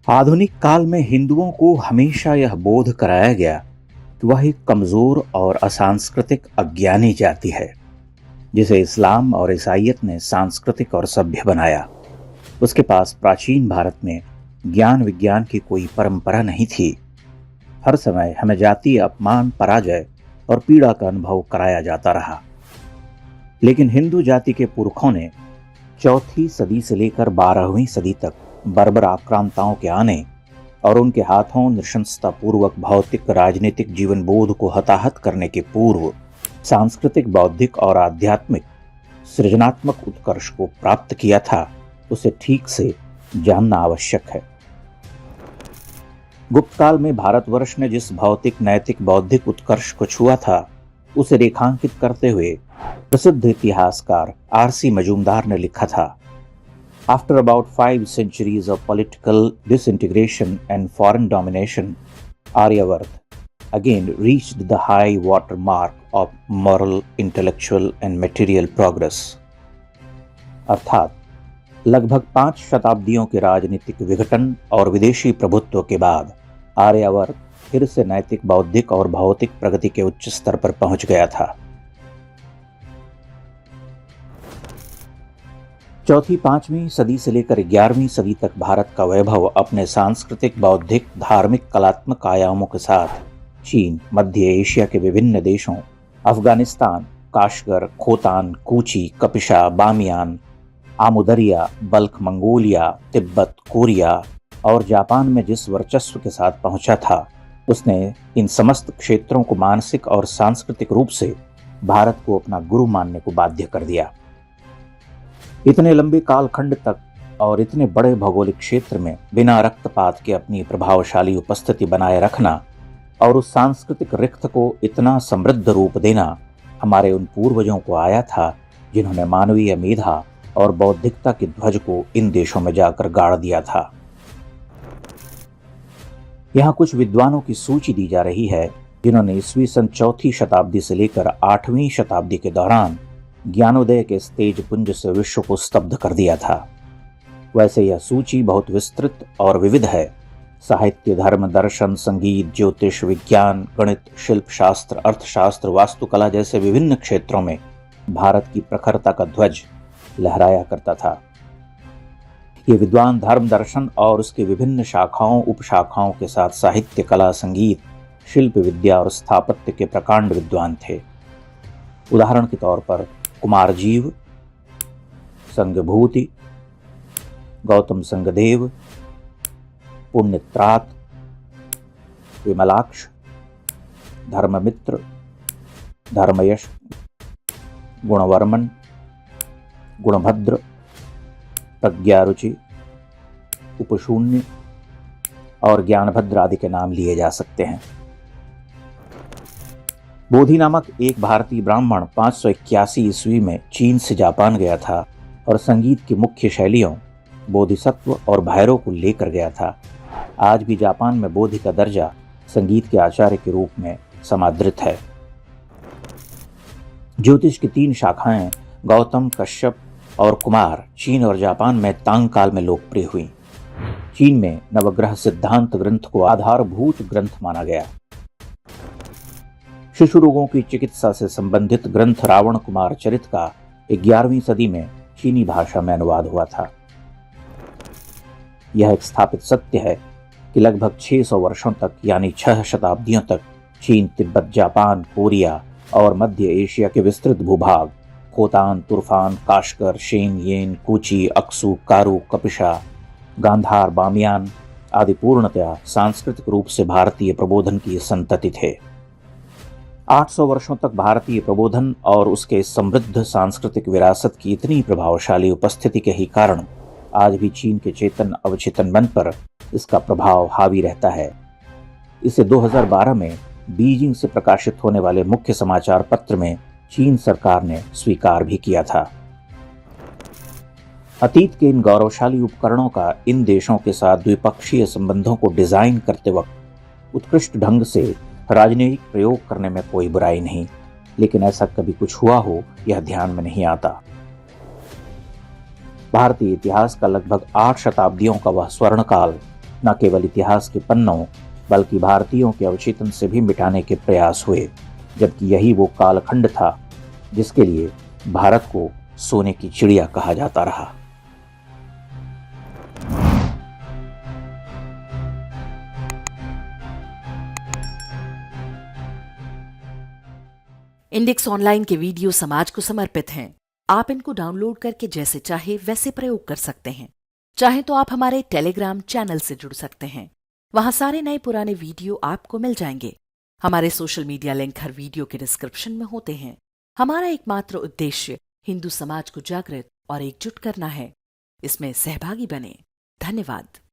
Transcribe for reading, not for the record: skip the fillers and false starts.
आधुनिक काल में हिंदुओं को हमेशा यह बोध कराया गया कि वह एक कमजोर और असांस्कृतिक अज्ञानी जाति है, जिसे इस्लाम और ईसाइयत ने सांस्कृतिक और सभ्य बनाया। उसके पास प्राचीन भारत में ज्ञान विज्ञान की कोई परंपरा नहीं थी। हर समय हमें जातीय अपमान, पराजय और पीड़ा का अनुभव कराया जाता रहा। लेकिन हिंदू जाति के पुरखों ने 4वीं सदी से लेकर 12वीं सदी तक बर्बर आक्रांताओं के आने और उनके हाथों नृशंसतापूर्वक भौतिक राजनीतिक जीवन बोध को हताहत करने के पूर्व सांस्कृतिक, बौद्धिक और आध्यात्मिक सृजनात्मक उत्कर्ष को प्राप्त किया था, उसे ठीक से जानना आवश्यक है। गुप्त काल में भारतवर्ष ने जिस भौतिक, नैतिक, बौद्धिक उत्कर्ष को छुआ था, उसे रेखांकित करते हुए प्रसिद्ध इतिहासकार आर.सी. मजूमदार ने लिखा था, After about 5 centuries of political disintegration and foreign domination, Aryavarth again reached the high water mark of moral, intellectual and material progress. अर्थात लगभग 5 शताब्दियों के राजनीतिक विघटन और विदेशी प्रभुत्व के बाद आर्यावर्त फिर से नैतिक, बौद्धिक और भौतिक प्रगति के उच्च स्तर पर पहुंच गया था। 4वीं-5वीं सदी से लेकर 11वीं सदी तक भारत का वैभव अपने सांस्कृतिक, बौद्धिक, धार्मिक, कलात्मक आयामों के साथ चीन, मध्य एशिया के विभिन्न देशों, Afghanistan, Kashgar, Khotan, Kuchi, Kapisa, Bamiyan, Amu Darya, Balkh, Mongolia, Tibet, Korea और जापान में जिस वर्चस्व के साथ पहुंचा था, उसने इन समस्त क्षेत्रों को मानसिक और सांस्कृतिक रूप से भारत को अपना गुरु मानने को बाध्य कर दिया। इतने लंबे कालखंड तक और इतने बड़े भौगोलिक क्षेत्र में बिना रक्तपात के अपनी प्रभावशाली उपस्थिति बनाए रखना और उस सांस्कृतिक रिक्त को इतना समृद्ध रूप देना हमारे उन पूर्वजों को आया था, जिन्होंने मानवीय मेधा और बौद्धिकता की ध्वज को इन देशों में जाकर गाड़ दिया था। यहाँ कुछ विद्वानों की सूची दी जा रही है, जिन्होंने ईस्वी सन 4वीं शताब्दी से लेकर 8वीं शताब्दी के दौरान ज्ञानोदय के इस तेज पुंज से विश्व को स्तब्ध कर दिया था। वैसे यह सूची बहुत विस्तृत और विविध है। साहित्य, धर्म, दर्शन, संगीत, ज्योतिष, विज्ञान, गणित, शिल्प शास्त्र, अर्थशास्त्र, वास्तुकला जैसे विभिन्न क्षेत्रों में भारत की प्रखरता का ध्वज लहराया करता था। ये विद्वान धर्म, दर्शन और उसके विभिन्न शाखाओं, उपशाखाओं के साथ साहित्य, कला, संगीत, शिल्प विद्या और स्थापत्य के प्रकांड विद्वान थे। उदाहरण के तौर पर कुमारजीव, संघभूति, गौतम संघदेव, पुण्यत्रात, विमलाक्ष, धर्ममित्र, धर्मयश, गुणवर्मन, गुणभद्र, प्रज्ञारुचि, उपशून्य और ज्ञानभद्र आदि के नाम लिए जा सकते हैं। बोधि नामक एक भारतीय ब्राह्मण 581 ईस्वी में चीन से जापान गया था और संगीत की मुख्य शैलियों बोधिसत्व और भैरव को लेकर गया था। आज भी जापान में बोधि का दर्जा संगीत के आचार्य के रूप में समादृत है। ज्योतिष की 3 शाखाएं गौतम, कश्यप और कुमार चीन और जापान में तांग काल में लोकप्रिय हुई। चीन में नवग्रह सिद्धांत ग्रंथ को आधारभूत ग्रंथ माना गया। शिशु रोगों की चिकित्सा से संबंधित ग्रंथ रावण कुमार चरित का 11वीं सदी में चीनी भाषा में अनुवाद हुआ था। यह एक स्थापित सत्य है कि लगभग 600 वर्षों तक यानी 6 शताब्दियों तक चीन, तिब्बत, जापान, कोरिया और मध्य एशिया के विस्तृत भूभाग खोतान, तुर्फान, काशगर, शेन, येन, कूची, अक्सू, कारु, कपिशा, गांधार, बामियान आदि पूर्णतया सांस्कृतिक रूप से भारतीय प्रबोधन की संतति थे। 800 वर्षों तक भारतीय प्रबोधन और उसके समृद्ध सांस्कृतिक विरासत की इतनी प्रभावशाली उपस्थिति के ही कारण आज भी चीन के चेतन अवचेतन मन पर इसका प्रभाव हावी रहता है। इसे 2012 में बीजिंग से प्रकाशित होने वाले मुख्य समाचार पत्र में चीन सरकार ने स्वीकार भी किया था। अतीत के इन गौरवशाली उपकरणों का इन देशों के साथ द्विपक्षीय संबंधों को डिजाइन करते वक्त उत्कृष्ट ढंग से राजनीतिक प्रयोग करने में कोई बुराई नहीं, लेकिन ऐसा कभी कुछ हुआ हो यह ध्यान में नहीं आता। भारतीय इतिहास का लगभग 8 शताब्दियों का वह स्वर्णकाल न केवल इतिहास के पन्नों बल्कि भारतीयों के अवचेतन से भी मिटाने के प्रयास हुए, जबकि यही वो कालखंड था जिसके लिए भारत को सोने की चिड़िया कहा जाता रहा। इंडेक्स ऑनलाइन के वीडियो समाज को समर्पित हैं। आप इनको डाउनलोड करके जैसे चाहे वैसे प्रयोग कर सकते हैं। चाहे तो आप हमारे टेलीग्राम चैनल से जुड़ सकते हैं। वहां सारे नए पुराने वीडियो आपको मिल जाएंगे। हमारे सोशल मीडिया लिंक हर वीडियो के डिस्क्रिप्शन में होते हैं। हमारा एकमात्र उद्देश्य हिंदू समाज को जागृत और एकजुट करना है। इसमें सहभागी बने। धन्यवाद।